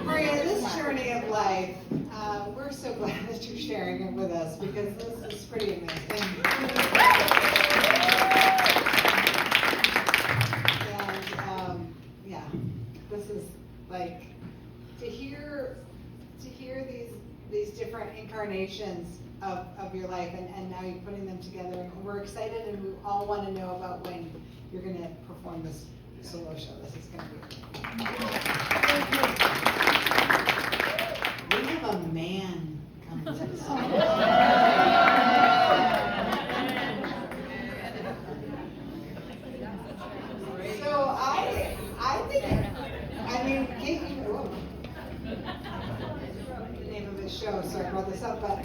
Maria, this journey of life, we're so glad that you're sharing it with us because this is pretty amazing. And yeah, this is like to hear these different incarnations of your life, and now you're putting them together, and we're excited, and we all want to know about when you're going to perform this solo show. This is going to be we have a man coming to the stage. So I think, I mean, Kate, the name of this show, so I brought this up, but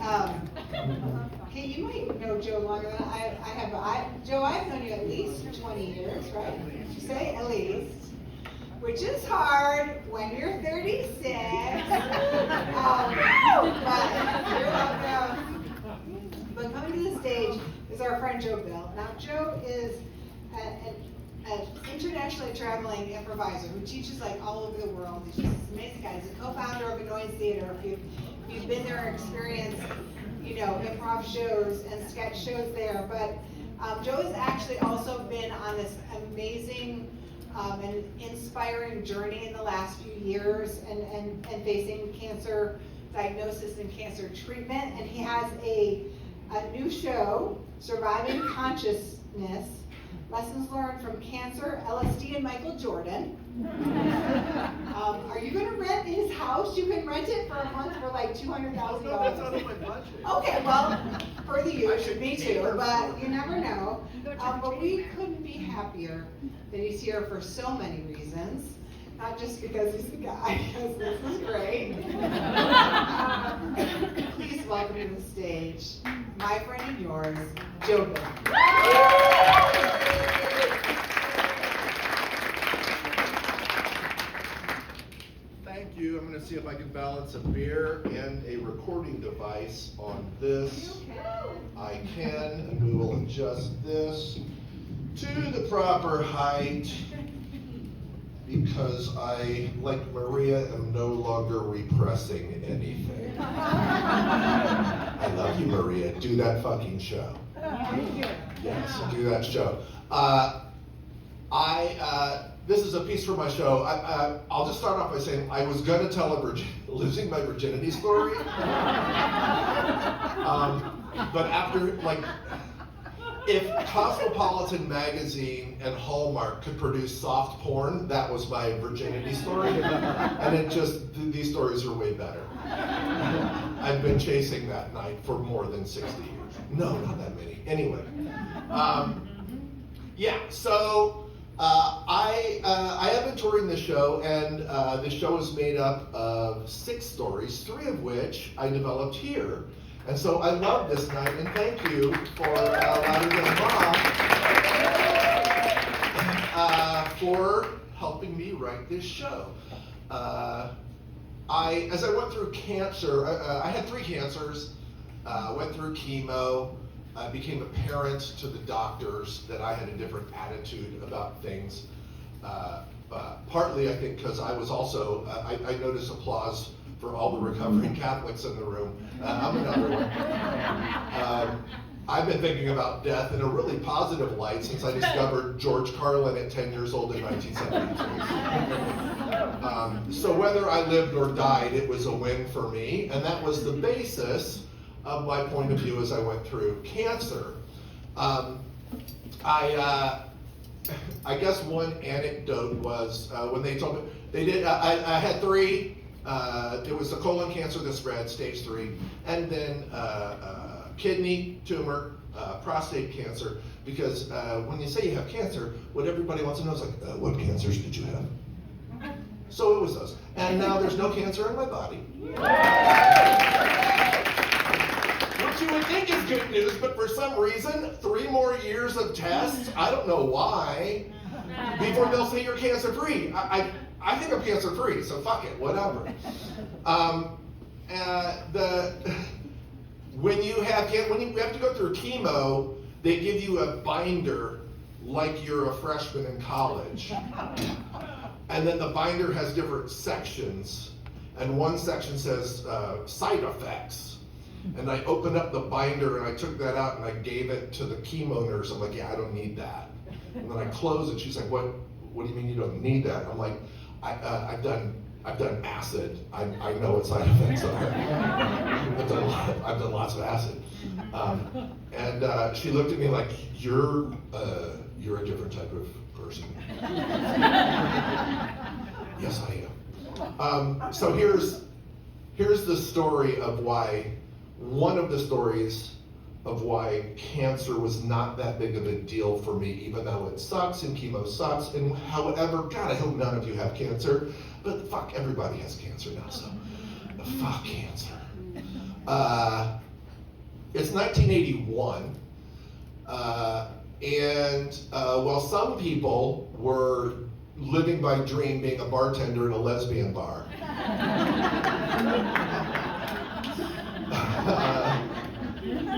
Kate, you might know Joe longer than I have. Joe, I've known you at least 20 years, right? Did you say at least? Which is hard when you're 36. But coming to the stage is our friend Joe Bill. Now, Joe is an internationally traveling improviser who teaches like all over the world. He's just an amazing guy. He's a co-founder of Annoyance Theater. If you've been there and experienced, improv shows and sketch shows there. But Joe has actually also been on this amazing an inspiring journey in the last few years and facing cancer diagnosis and cancer treatment. And he has a new show, Surviving Consciousness, Lessons Learned from Cancer, LSD, and Michael Jordan. Are you going to rent his house? You can rent it for a month for like $200,000. No, that's out of my budget. Okay, well, for the youth, me too, but you never know. But we couldn't be happier that he's here for so many reasons. Not just because he's the guy, because this is great. Please welcome to the stage, my friend and yours, Joe Bill. Thank you. I'm going to see if I can balance a beer and a recording device on this. I can, and we will adjust this to the proper height because I, like Maria, am no longer repressing anything. I love you, Maria. Do that fucking show. Yes, do that show. This is a piece for my show. I'll just start off by saying I was going to tell a losing my virginity story. But after, if Cosmopolitan Magazine and Hallmark could produce soft porn, that was my virginity story. And these stories are way better. I've been chasing that night for more than 60 years. No, not that many. Anyway. So I have been touring this show, and this show is made up of 6 stories, 3 of which I developed here. And so I love this night, and thank you for Louder Than Mom for helping me write this show. As I went through cancer, I had 3 cancers, went through chemo, I became apparent to the doctors that I had a different attitude about things. Partly, I think, because I was also, I noticed applause for all the recovering Catholics in the room. I'm another one. I've been thinking about death in a really positive light since I discovered George Carlin at 10 years old in 1972. So whether I lived or died, it was a win for me, and that was the basis of my point of view as I went through cancer. I guess one anecdote was when they told me, I had 3, it was the colon cancer that spread, stage 3, and then kidney tumor, prostate cancer, because when you say you have cancer, what everybody wants to know is what cancers did you have? So it was those. And now there's no cancer in my body. Which which you would think is good news, but for some reason, 3 more years of tests, I don't know why, before they'll say you're cancer-free. I think I'm cancer-free, so fuck it, whatever. When you have to go through chemo, they give you a binder like you're a freshman in college. And then the binder has different sections. And one section says side effects. And I opened up the binder and I took that out and I gave it to the chemo nurse. I'm like, yeah, I don't need that. And then I closed it. She's like, what do you mean you don't need that? I'm like, I've done acid. I know what side effects are. I've done lots of acid. And she looked at me like, you're a different type of person. Yes, I am. So here's the story of why, one of the stories of why cancer was not that big of a deal for me, even though it sucks and chemo sucks, and however, God, I hope none of you have cancer, but fuck, everybody has cancer now, so fuck cancer. It's 1981, and while some people were living by dream being a bartender in a lesbian bar,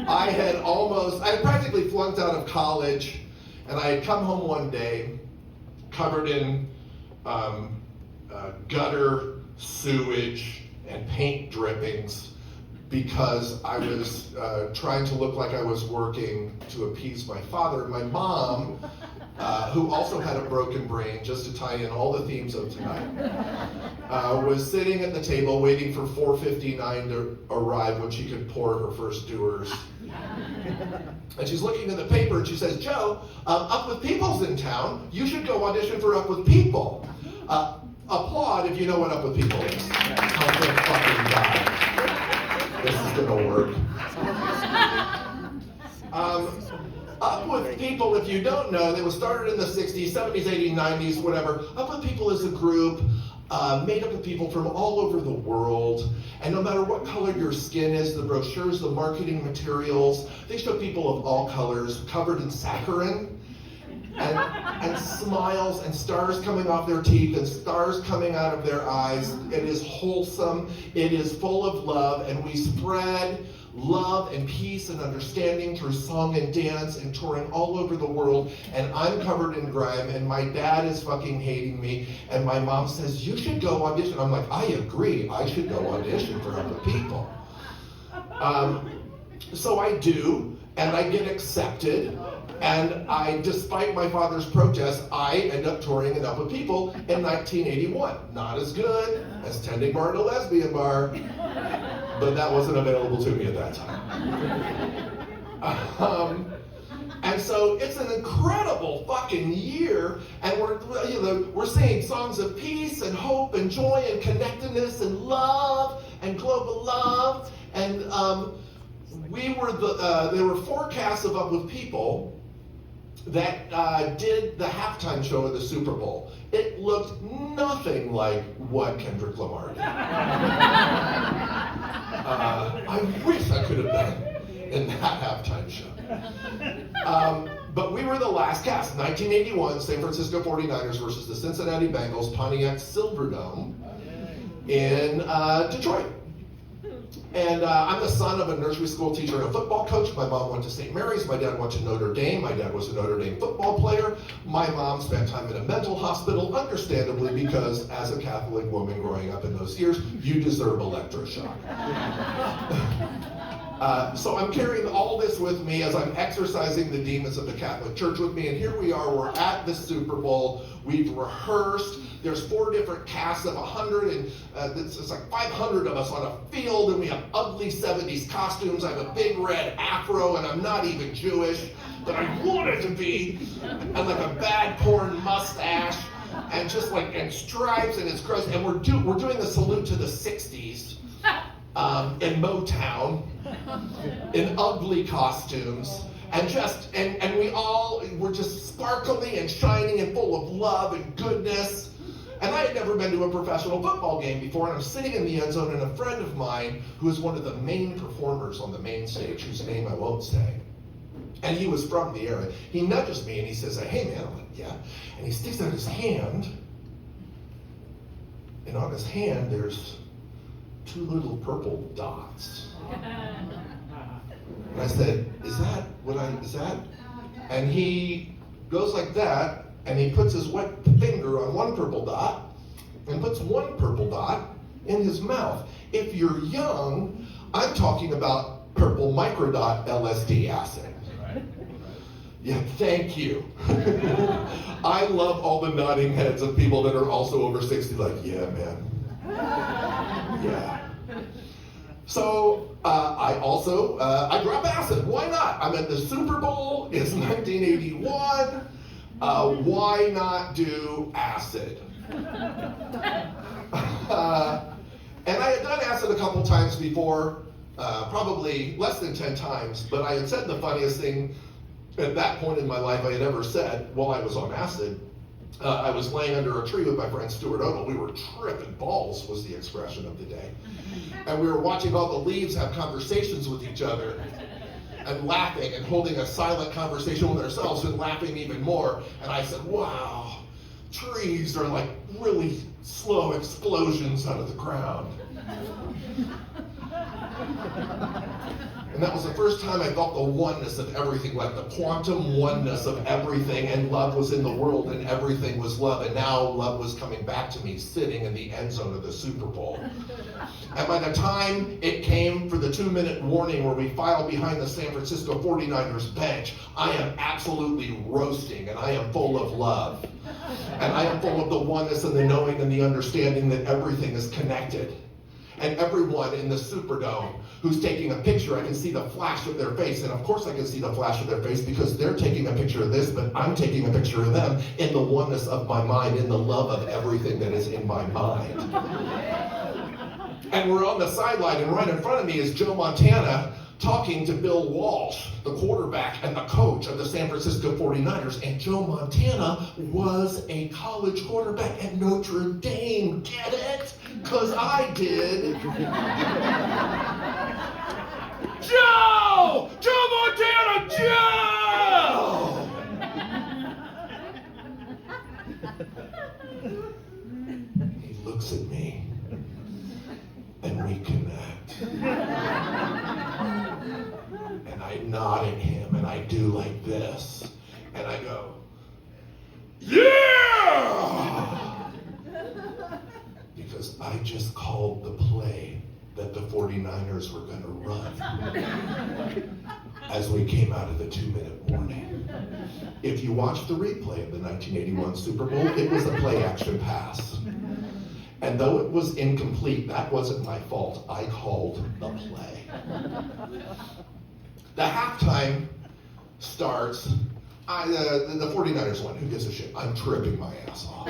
I had practically flunked out of college, and I had come home one day covered in gutter, sewage, and paint drippings because I was trying to look like I was working to appease my father. My mom, who also had a broken brain, just to tie in all the themes of tonight, was sitting at the table waiting for 4:59 to arrive when she could pour her first Dewar's. And she's looking in the paper and she says, Joe, Up With People's in town. You should go audition for Up With People. Applaud if you know what Up With People is. Oh, thank fucking God. This is gonna work. Up With People, if you don't know, they were started in the 60s, 70s, 80s, 90s, whatever. Up With People is a group made up of people from all over the world. And no matter what color your skin is, the brochures, the marketing materials, they show people of all colors covered in saccharin and smiles and stars coming off their teeth and stars coming out of their eyes. It is wholesome. It is full of love. And we spread love and peace and understanding through song and dance and touring all over the world. And I'm covered in grime and my dad is fucking hating me. And my mom says, you should go audition. I'm like, I agree. I should go audition for other people. So I do, and I get accepted. And despite my father's protest, I end up touring in Up With People in 1981. Not as good as tending bar at a lesbian bar, but that wasn't available to me at that time. And so it's an incredible fucking year, and we're singing songs of peace and hope and joy and connectedness and love and global love. And there were 4 casts of Up With People that did the halftime show of the Super Bowl. It looked nothing like what Kendrick Lamar did. I wish I could have been in that halftime show. But we were the last cast. 1981, San Francisco 49ers versus the Cincinnati Bengals, Pontiac Silverdome in Detroit. And I'm the son of a nursery school teacher and a football coach. My mom went to St. Mary's. My dad went to Notre Dame. My dad was a Notre Dame football player. My mom spent time in a mental hospital, understandably, because as a Catholic woman growing up in those years, you deserve electroshock. So I'm carrying all this with me as I'm exercising the demons of the Catholic Church with me. And here we are, we're at the Super Bowl. We've rehearsed. There's 4 different casts of 100, and it's like 500 of us on a field, and we have ugly 70s costumes. I have a big red afro, and I'm not even Jewish, but I wanted to be, and like a bad porn mustache, and just like, and stripes, and it's gross. And we're doing the salute to the 60s in Motown, in ugly costumes. And we're just sparkly and shining and full of love and goodness. And I had never been to a professional football game before, and I'm sitting in the end zone, and a friend of mine, who is one of the main performers on the main stage, whose name I won't say, and he was from the area, he nudges me and he says, hey man, I'm like, yeah. And he sticks out his hand, and on his hand there's 2 little purple dots. And I said, is that? And he goes like that, and he puts his wet finger on one purple dot, and puts one purple dot in his mouth. If you're young, I'm talking about purple microdot LSD acid. Yeah, thank you. I love all the nodding heads of people that are also over 60, like, yeah, man. Yeah. So I drop acid. Why not? I'm at the Super Bowl. It's 1981. Why not do acid? And I had done acid a couple times before, probably less than 10 times, but I had said the funniest thing at that point in my life I had ever said while I was on acid. I was laying under a tree with my friend Stuart Odell. We were tripping balls, was the expression of the day. And we were watching all the leaves have conversations with each other, and laughing and holding a silent conversation with ourselves and laughing even more. And I said, wow, trees are like really slow explosions out of the ground. And that was the first time I felt the oneness of everything, like the quantum oneness of everything, and love was in the world and everything was love, and now love was coming back to me sitting in the end zone of the Super Bowl. And by the time it came for the 2-minute warning where we filed behind the San Francisco 49ers bench, I am absolutely roasting, and I am full of love. And I am full of the oneness and the knowing and the understanding that everything is connected. And everyone in the Superdome who's taking a picture, I can see the flash of their face. And of course I can see the flash of their face because they're taking a picture of this, but I'm taking a picture of them in the oneness of my mind, in the love of everything that is in my mind. And we're on the sideline, and right in front of me is Joe Montana talking to Bill Walsh, the quarterback and the coach of the San Francisco 49ers. And Joe Montana was a college quarterback at Notre Dame. Get it? Because I did. Joe! Joe Montana! Joe! He looks at me, and we connect. And I nod at him, and I do like this, and I go, yeah! Because I just called the play that the 49ers were going to run as we came out of the 2-minute warning. If you watch the replay of the 1981 Super Bowl, it was a play-action pass. And though it was incomplete, that wasn't my fault. I called the play. The halftime starts. The 49ers won. Who gives a shit? I'm tripping my ass off.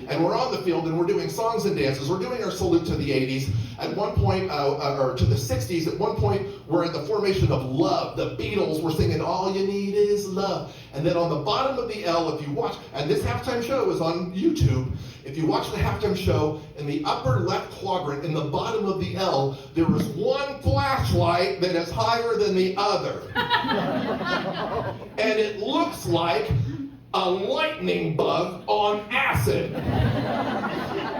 And we're on the field, and we're doing songs and dances. We're doing our salute to the 80s. At one point, or to the 60s, at one point, we're in the formation of Love. The Beatles were singing, all you need is love. And then on the bottom of the L, if you watch, and this halftime show is on YouTube, if you watch the halftime show, in the upper left quadrant, in the bottom of the L, there is one flashlight that is higher than the other. And it looks like a lightning bug on acid.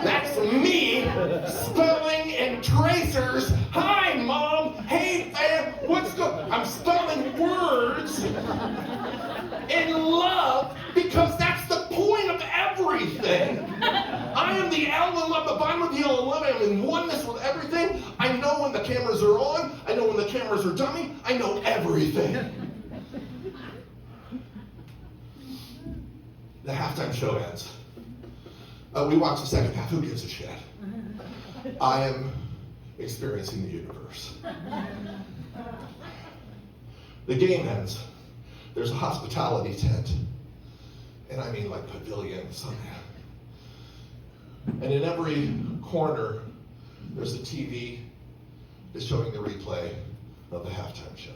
That's me spelling in tracers. Hi, Mom. Hey, fam. What's going? I'm spelling words in love because that's the point of everything. I am the L in love, the bottom of the L in love. I am in oneness with everything. I know when the cameras are on. I know when the cameras are dummy. I know everything. The halftime show ends. We watch the second half. Who gives a shit? I am experiencing the universe. The game ends. There's a hospitality tent. And I mean like pavilion, something. And in every corner, there's a TV that's showing the replay of the halftime show.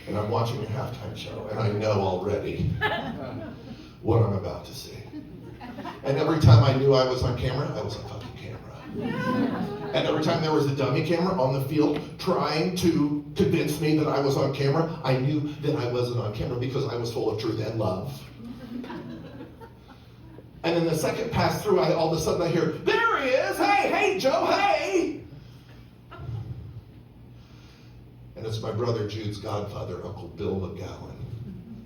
And I'm watching the halftime show, and I know already what I'm about to see. And every time I knew I was on camera, I was on fucking camera. And every time there was a dummy camera on the field trying to convince me that I was on camera, I knew that I wasn't on camera because I was full of truth and love. And then the second pass through, all of a sudden I hear, there he is! Hey, Joe, hey! And it's my brother Jude's godfather, Uncle Bill McGowan,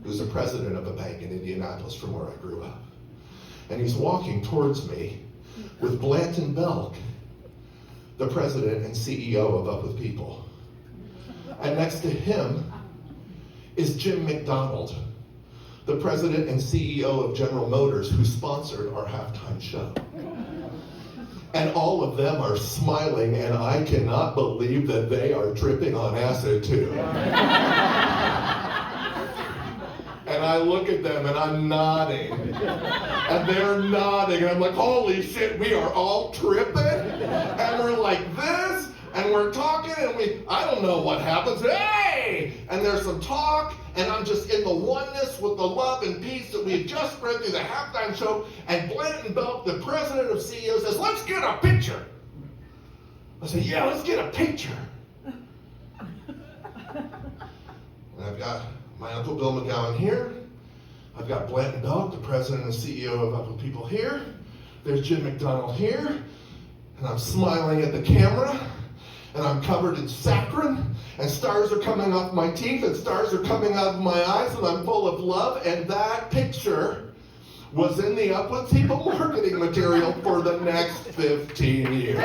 who's the president of a bank in Indianapolis from where I grew up. And he's walking towards me with Blanton Belk, the president and CEO of Up With People. And next to him is Jim McDonald, the president and CEO of General Motors, who sponsored our halftime show. And all of them are smiling, and I cannot believe that they are tripping on acid too. And I look at them and I'm nodding. And they're nodding, and I'm like, holy shit, we are all tripping? And we're like this, and we're talking, and I don't know what happens. Hey! And there's some talk, and I'm just in the oneness with the love and peace that we had just read through the halftime show. And Blanton Belk, the president of CEO, says, let's get a picture. I said, yeah, let's get a picture. And I've got my Uncle Bill McGowan here. I've got Blanton Belk, the president and CEO of Up With People here. There's Jim McDonald here. And I'm smiling at the camera. And I'm covered in saccharin, and stars are coming off my teeth, and stars are coming out of my eyes, and I'm full of love. And that picture was in the Up With People marketing material for the next 15 years.